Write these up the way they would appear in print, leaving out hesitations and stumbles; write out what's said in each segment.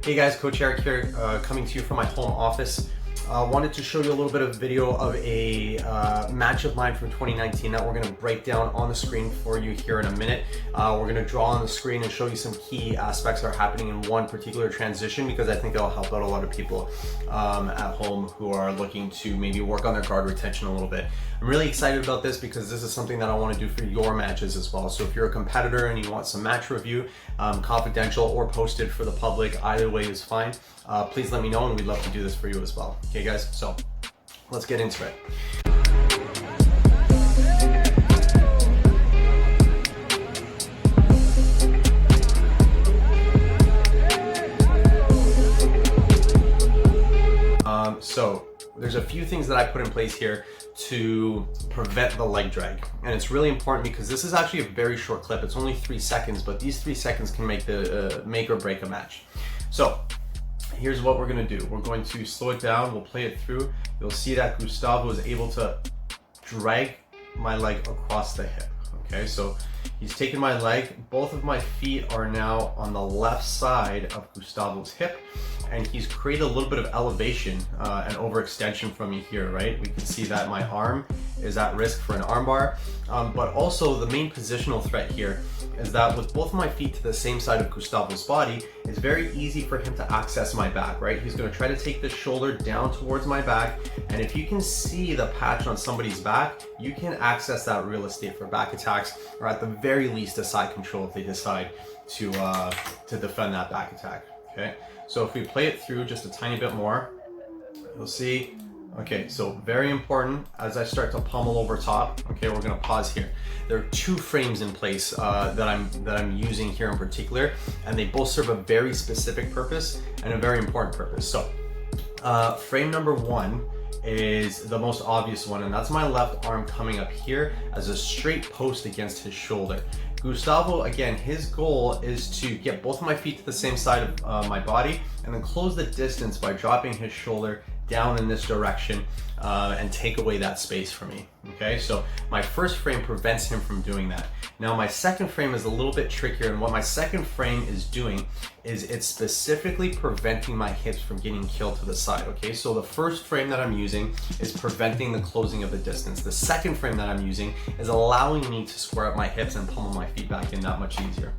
Hey guys, Coach Eric here, coming to you from my home office. Wanted to show you a little bit of video of a match of mine from 2019 that we're going to break down on the screen for you here in a minute. We're going to draw on the screen and show you some key aspects that are happening in one particular transition, because I think it'll help out a lot of people at home who are looking to maybe work on their guard retention a little bit. I'm really excited about this because this is something that I want to do for your matches as well. So if you're a competitor and you want some match review, confidential or posted for the public, either way is fine. Please let me know, and we'd love to do this for you as well. Okay guys, so let's get into it. So there's a few things that I put in place here to prevent the leg drag, and it's really important because this is actually a very short clip. It's only 3 seconds, but these 3 seconds can make the make or break a match. So here's what we're going to do. We're going to slow it down. We'll play it through. You'll see that Gustavo is able to drag my leg across the hip. Okay, so he's taken my leg. Both of my feet are now on the left side of Gustavo's hip, and he's created a little bit of elevation and overextension from me here, right? We can see that my arm is at risk for an armbar, but also the main positional threat here is that with both of my feet to the same side of Gustavo's body, it's very easy for him to access my back, right? He's going to try to take the shoulder down towards my back, and if you can see the patch on somebody's back, you can access that real estate for back attacks, or at the very least a side control if they decide to defend that back attack. Okay, so if we play it through just a tiny bit more, you'll see. Okay, so very important, as I start to pummel over top, okay, we're gonna pause here. There are 2 frames in place that I'm using here in particular, and they both serve a very specific purpose and a very important purpose. So frame number 1 is the most obvious one, and that's my left arm coming up here as a straight post against his shoulder. Gustavo, again, his goal is to get both of my feet to the same side of my body and then close the distance by dropping his shoulder down in this direction and take away that space for me. Okay, so my first frame prevents him from doing that. Now my second frame is a little bit trickier, and what my second frame is doing is it's specifically preventing my hips from getting killed to the side. Okay, so the first frame that I'm using is preventing the closing of the distance. The second frame that I'm using is allowing me to square up my hips and pummel my feet back in that much easier.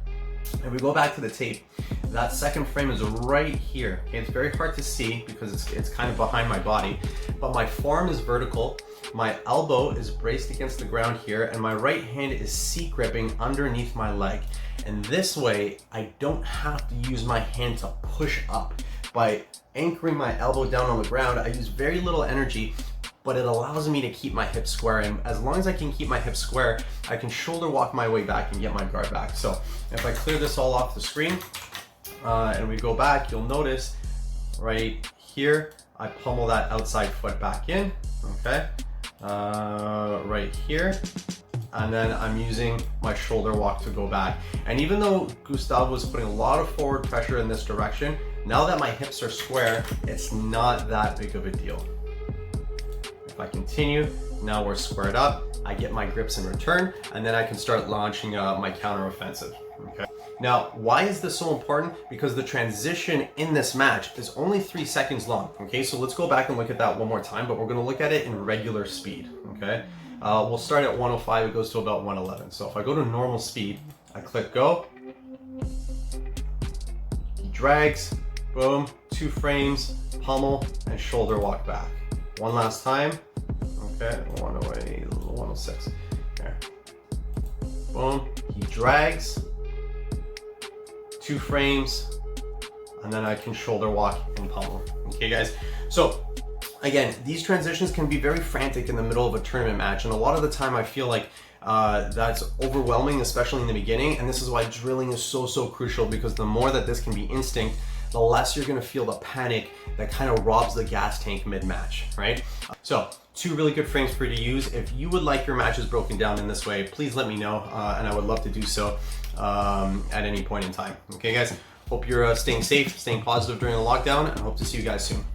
If we go back to the tape, that second frame is right here. Okay, it's very hard to see because it's kind of behind my body, but my forearm is vertical, my elbow is braced against the ground here, and my right hand is C-gripping underneath my leg. And this way, I don't have to use my hand to push up. By anchoring my elbow down on the ground, I use very little energy, but it allows me to keep my hips square. And as long as I can keep my hips square, I can shoulder walk my way back and get my guard back. So if I clear this all off the screen and we go back, you'll notice right here, I pummel that outside foot back in, okay? Right here. And then I'm using my shoulder walk to go back. And even though Gustavo was putting a lot of forward pressure in this direction, now that my hips are square, it's not that big of a deal. If I continue, now we're squared up, I get my grips in return, and then I can start launching my counteroffensive. Okay. Now, why is this so important? Because the transition in this match is only 3 seconds long. Okay, so let's go back and look at that one more time, but we're going to look at it in regular speed. Okay, we'll start at 105, it goes to about 111. So if I go to normal speed, I click go, he drags, boom, 2 frames, pummel, and shoulder walk back. One last time. Okay, 108, 106. Okay. Boom. He drags. 2 frames, and then I can shoulder walk and pummel. Okay, guys. So again, these transitions can be very frantic in the middle of a tournament match, and a lot of the time I feel like that's overwhelming, especially in the beginning. And this is why drilling is so crucial, because the more that this can be instinct, the less you're going to feel the panic that kind of robs the gas tank mid-match, right? So 2 really good frames for you to use. If you would like your matches broken down in this way, please let me know, and I would love to do so at any point in time. Okay, guys? Hope you're staying safe, staying positive during the lockdown, and hope to see you guys soon.